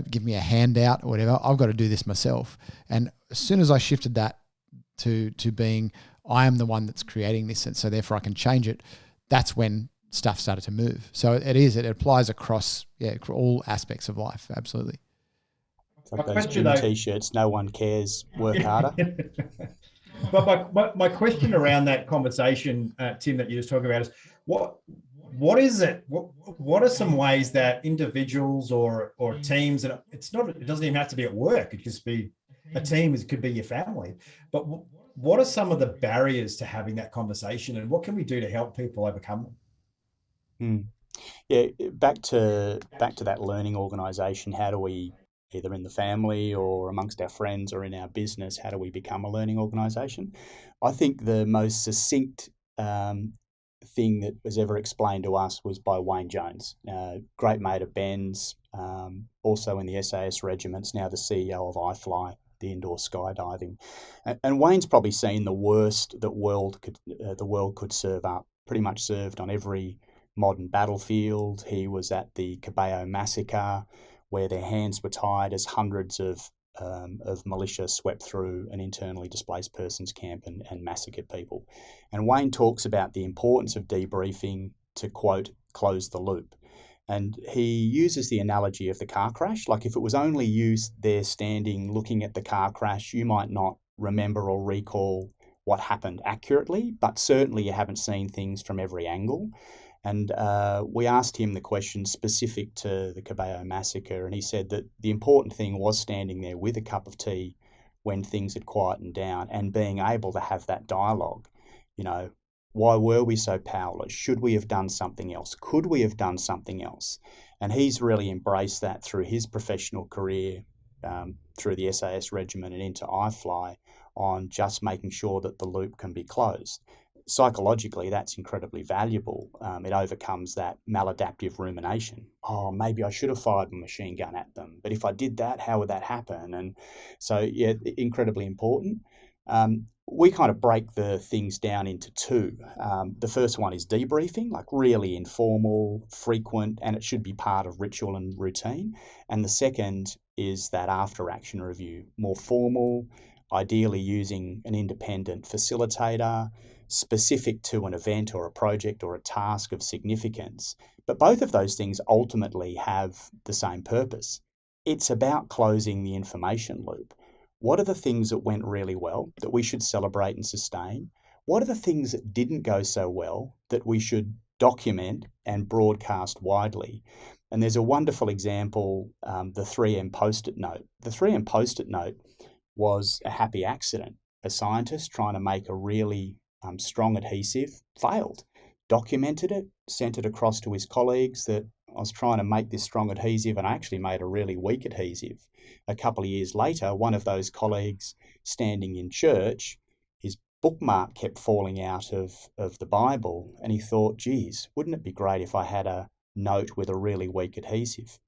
give me a handout or whatever. I've got to do this myself. And as soon as I shifted that to being, I am the one that's creating this, and so therefore I can change it, that's when stuff started to move. So it applies across all aspects of life. Absolutely.
It's like those gym t-shirts, no one cares, work harder.
But my question around that conversation, Tim, that you just talking about is what is it? What are some ways that individuals or teams, and it doesn't even have to be at work, it could just be a team, it could be your family, but what are some of the barriers to having that conversation, and what can we do to help people overcome them?
Yeah, back to that learning organisation. How do we, either in the family or amongst our friends or in our business, how do we become a learning organisation? I think the most succinct thing that was ever explained to us was by Wayne Jones, great mate of Ben's, also in the SAS regiments, now the CEO of iFly, the indoor skydiving. And Wayne's probably seen the worst that the world could serve up, pretty much served on every modern battlefield. He was at the Cabello massacre, where their hands were tied as hundreds of militia swept through an internally displaced persons camp and massacred people. And Wayne talks about the importance of debriefing to, quote, close the loop. And he uses the analogy of the car crash. Like, if it was only you there standing looking at the car crash, you might not remember or recall what happened accurately, but certainly you haven't seen things from every angle. And we asked him the question specific to the Cabello massacre, and he said that the important thing was standing there with a cup of tea when things had quietened down and being able to have that dialogue. Why were we so powerless? Should we have done something else? Could we have done something else? And he's really embraced that through his professional career, through the SAS regiment and into iFly, on just making sure that the loop can be closed. Psychologically, that's incredibly valuable. It overcomes that maladaptive rumination. Oh, maybe I should have fired a machine gun at them, but if I did that, how would that happen? And so, yeah, incredibly important. We kind of break the things down into two. The first one is debriefing, like really informal, frequent, and it should be part of ritual and routine. And the second is that after-action review, more formal, ideally using an independent facilitator, specific to an event or a project or a task of significance. But both of those things ultimately have the same purpose. It's about closing the information loop. What are the things that went really well that we should celebrate and sustain? What are the things that didn't go so well that we should document and broadcast widely? And there's a wonderful example, the 3M Post-it note. The 3M Post-it note was a happy accident. A scientist trying to make a really strong adhesive failed, documented it, sent it across to his colleagues that I was trying to make this strong adhesive and I actually made a really weak adhesive. A couple of years later, one of those colleagues standing in church bookmark kept falling out of the Bible, and he thought, geez, wouldn't it be great if I had a note with a really weak adhesive?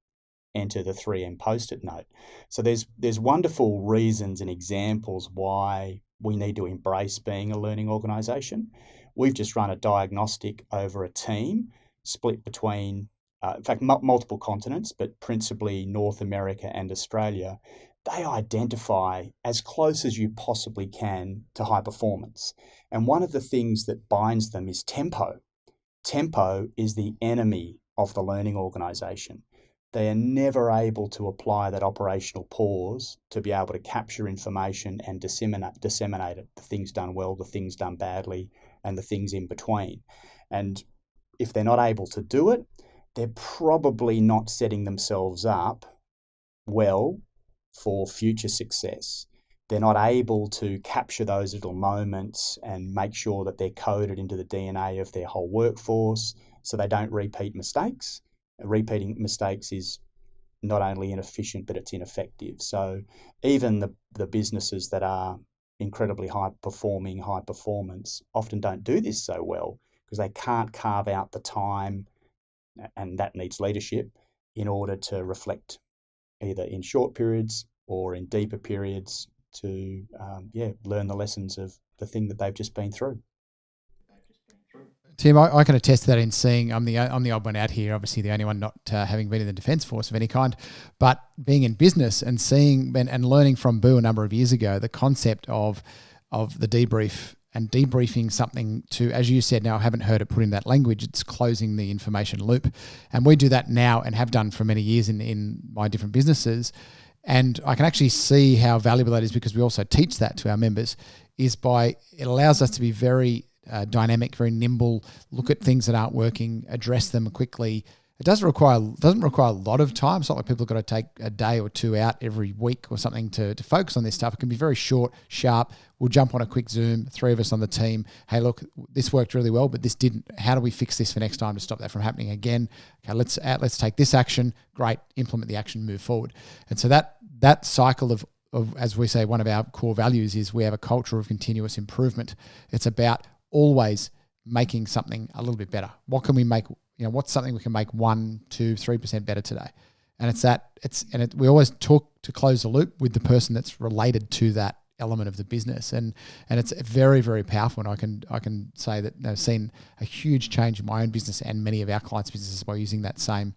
Enter the 3M Post-it note. So there's wonderful reasons and examples why we need to embrace being a learning organisation. We've just run a diagnostic over a team split between, in fact, multiple continents, but principally North America and Australia. They identify as close as you possibly can to high performance. And one of the things that binds them is tempo. Tempo is the enemy of the learning organisation. They are never able to apply that operational pause to be able to capture information and disseminate it, the things done well, the things done badly, and the things in between. And if they're not able to do it, they're probably not setting themselves up well for future success. They're not able to capture those little moments and make sure that they're coded into the DNA of their whole workforce so they don't repeat mistakes. Repeating mistakes is not only inefficient, but it's ineffective. So even the businesses that are incredibly high performance often don't do this so well because they can't carve out the time, and that needs leadership, in order to reflect either in short periods or in deeper periods to learn the lessons of the thing that they've just been through.
Tim, I can attest to that in seeing I'm the odd one out here, obviously the only one not having been in the Defence Force of any kind, but being in business and seeing and learning from Boo a number of years ago the concept of the debrief and debriefing something to, as you said, now I haven't heard it put in that language, it's closing the information loop. And we do that now and have done for many years in my different businesses. And I can actually see how valuable that is because we also teach that to our members, is by it allows us to be very dynamic, very nimble, look at things that aren't working, address them quickly. It doesn't require a lot of time. It's not like people have got to take a day or two out every week or something to focus on this stuff. It can be very short, sharp. We'll jump on a quick Zoom, 3 of us on the team. Hey, look, this worked really well, but this didn't. How do we fix this for next time to stop that from happening again? Okay, let's take this action. Great, implement the action, move forward. And so that cycle of, as we say, one of our core values is we have a culture of continuous improvement. It's about always making something a little bit better. What can we make? What's something we can make 1%, 2%, 3% better today? And we always talk to close the loop with the person that's related to that element of the business, and it's very, very powerful. And I can say that I've seen a huge change in my own business and many of our clients' businesses by using that same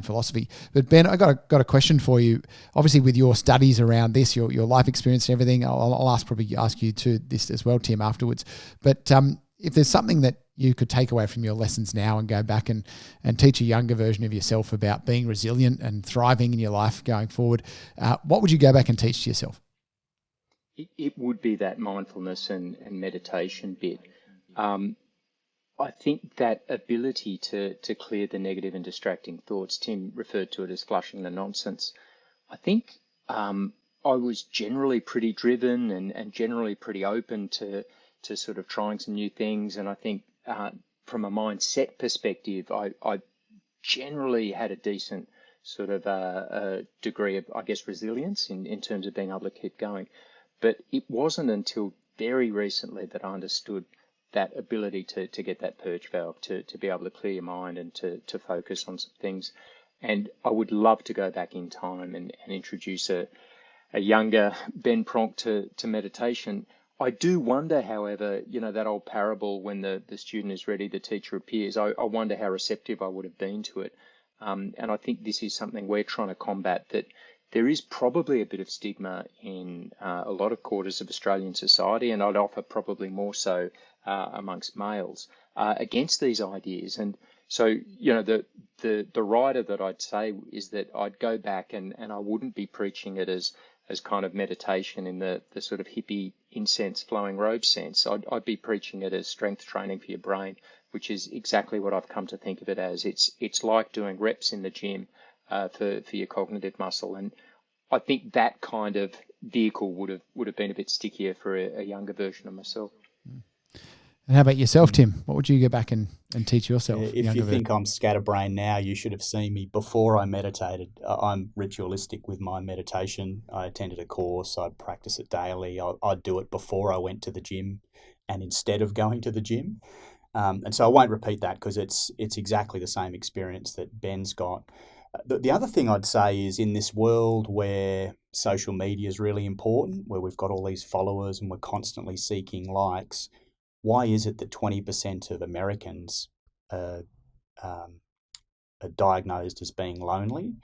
philosophy. But Ben, I got a question for you. Obviously, with your studies around this, your life experience and everything, I'll probably ask you to this as well, Tim, afterwards. But if there's something that you could take away from your lessons now and go back and teach a younger version of yourself about being resilient and thriving in your life going forward, what would you go back and teach to yourself?
It would be that mindfulness and meditation bit. I think that ability to clear the negative and distracting thoughts, Tim referred to it as flushing the nonsense. I think I was generally pretty driven and generally pretty open to sort of trying some new things. And I think from a mindset perspective, I generally had a decent sort of a degree of, I guess, resilience in terms of being able to keep going. But it wasn't until very recently that I understood that ability to get that purge valve, to be able to clear your mind and to focus on some things. And I would love to go back in time and introduce a younger Ben Pronk to meditation. I do wonder, however, that old parable, when the student is ready, the teacher appears. I wonder how receptive I would have been to it. And I think this is something we're trying to combat, that there is probably a bit of stigma in a lot of quarters of Australian society, and I'd offer probably more so amongst males, against these ideas. And so, the rider that I'd say is that I'd go back and I wouldn't be preaching it as kind of meditation in the sort of hippie incense flowing robe sense. I'd be preaching it as strength training for your brain, which is exactly what I've come to think of it as. It's like doing reps in the gym for your cognitive muscle. And I think that kind of vehicle would have been a bit stickier for a younger version of myself.
And how about yourself, Tim? What would you go back and teach yourself?
If you think I'm scatterbrained now, you should have seen me before I meditated. I'm ritualistic with my meditation. I attended a course. I'd practice it daily. I'd do it before I went to the gym. and instead of going to the gym. And so I won't repeat that because it's exactly the same experience that Ben's got. The other thing I'd say is in this world where social media is really important, where we've got all these followers and we're constantly seeking likes, why is it that 20% of Americans are diagnosed as being lonely?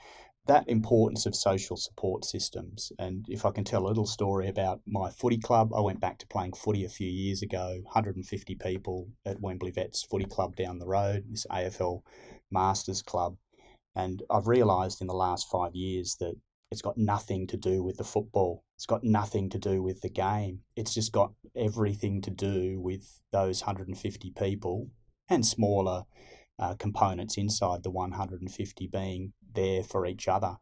That importance of social support systems. And if I can tell a little story about my footy club, I went back to playing footy a few years ago, 150 people at Wembley Vets Footy Club down the road, this AFL Masters Club. And I've realised in the last 5 years that it's got nothing to do with the football. It's got nothing to do with the game. It's just got everything to do with those 150 people and smaller components inside the 150 being there for each other.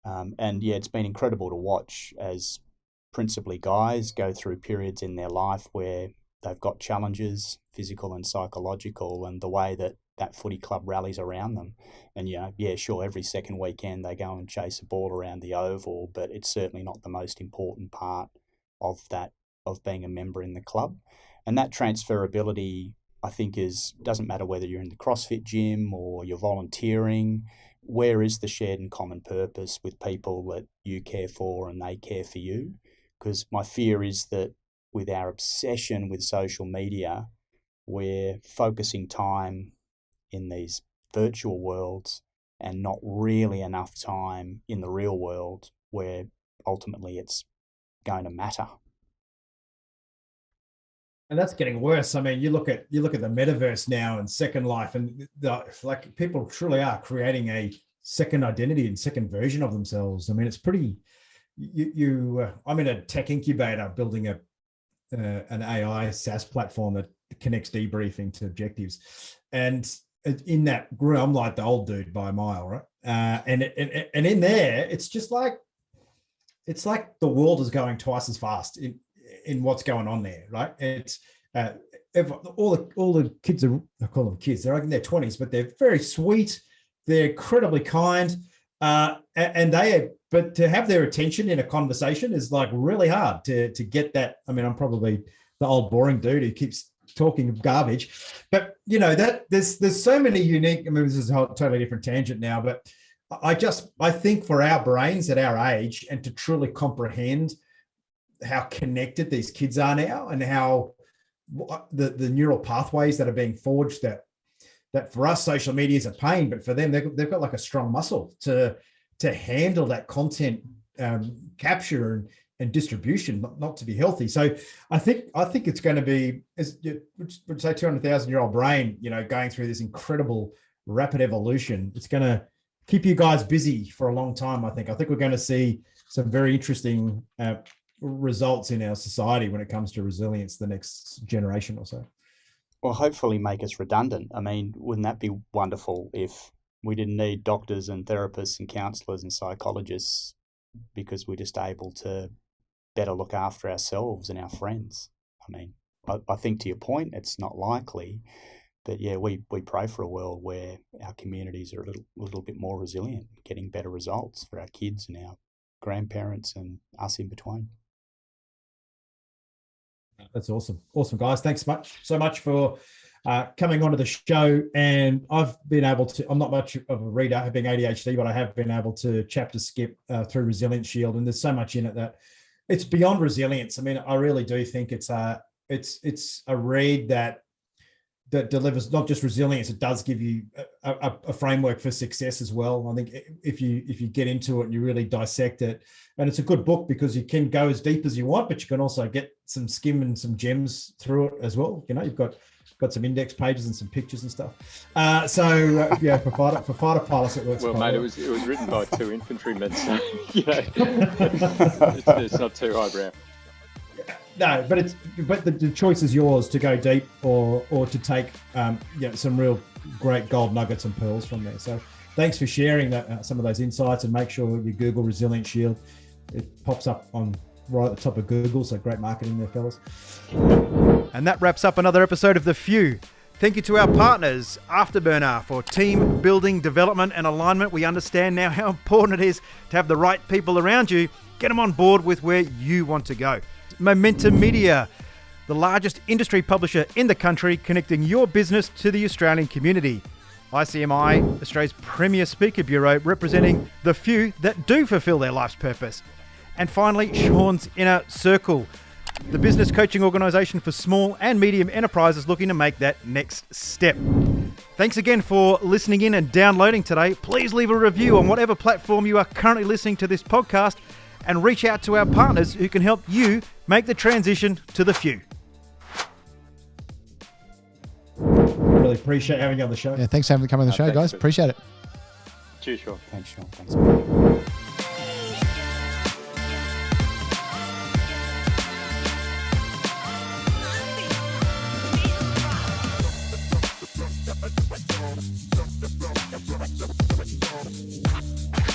And yeah, it's been incredible to watch as principally guys go through periods in their life where they've got challenges, physical and psychological, and the way that footy club rallies around them. And sure, every second weekend they go and chase a ball around the oval, but it's certainly not the most important part of being a member in the club. And that transferability, I think, doesn't matter whether you're in the CrossFit gym or you're volunteering. Where is the shared and common purpose with people that you care for and they care for you? Because my fear is that with our obsession with social media, we're focusing time in these virtual worlds and not really enough time in the real world where ultimately it's going to matter.
And that's getting worse. I mean, you look at the metaverse now and Second Life, and people truly are creating a second identity and second version of themselves. I mean, it's pretty. I'm in a tech incubator building an AI SaaS platform that connects debriefing to objectives, and in that group, I'm like the old dude by a mile, right? And in there, it's just like the world is going twice as fast in what's going on there, right? It's all the kids are, I call them kids, they're like in their 20s, but they're very sweet, they're incredibly kind, but to have their attention in a conversation is like really hard to get that. I mean, I'm probably the old boring dude who keeps talking garbage, but that there's so many unique. I mean, this is a totally different tangent now, but I think for our brains at our age and to truly comprehend how connected these kids are now and how the neural pathways that are being forged, that for us social media is a pain, but for them they've got like a strong muscle to handle that content capture and distribution, not to be healthy. So I think it's going to be, as would say, 200,000-year-old brain, going through this incredible rapid evolution. It's going to keep you guys busy for a long time. I think we're going to see some very interesting results in our society when it comes to resilience the next generation or so.
Well, hopefully make us redundant. I mean, wouldn't that be wonderful if we didn't need doctors and therapists and counsellors and psychologists because we're just able to better look after ourselves and our friends? I mean, I think to your point, it's not likely, but yeah, we pray for a world where our communities are a little bit more resilient, getting better results for our kids and our grandparents and us in between.
That's awesome. Awesome, guys. Thanks so much for coming onto the show. And I've been able to, I'm not much of a reader, having ADHD, but I have been able to chapter skip through Resilience Shield. And there's so much in it that it's beyond resilience. I mean, I really do think it's a read that delivers not just resilience, it does give you a framework for success as well. I think if you get into it and you really dissect it, and it's a good book because you can go as deep as you want, but you can also get some skim and some gems through it as well. You've got some index pages and some pictures and stuff. For fighter pilots, it works.
Well, mate, it was written by two infantrymen, so it's not too highbrow.
No, but the choice is yours to go deep or to take some real great gold nuggets and pearls from there. So thanks for sharing some of those insights, and make sure you Google Resilience Shield. It pops up right at the top of Google. So great marketing there, fellas.
And that wraps up another episode of The Few. Thank you to our partners, Afterburner, for team building, development and alignment. We understand now how important it is to have the right people around you. Get them on board with where you want to go. Momentum Media, the largest industry publisher in the country, connecting your business to the Australian community. ICMI, Australia's premier speaker bureau, representing the few that do fulfill their life's purpose. And finally, Sean's Inner Circle, the business coaching organisation for small and medium enterprises looking to make that next step. Thanks again for listening in and downloading today. Please leave a review on whatever platform you are currently listening to this podcast, and reach out to our partners who can help you make the transition to the few.
Really appreciate having you on the show.
Yeah, thanks for coming on the show, guys. Appreciate it.
Cheers, Sean.
Thanks, Sean. Thanks.